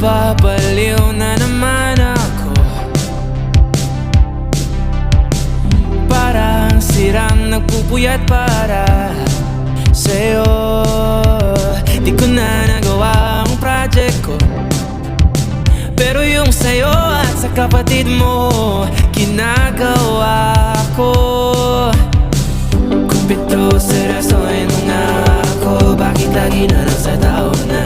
Nababaliw na naman ako. Parang sirang nagpupuyat para sa'yo. Di ko na nagawa ang project ko, pero yung sa'yo at sa kapatid mo ginagawa ko. Kumpito, seryosohin mo nga ako. Bakit lagi na lang sa tao na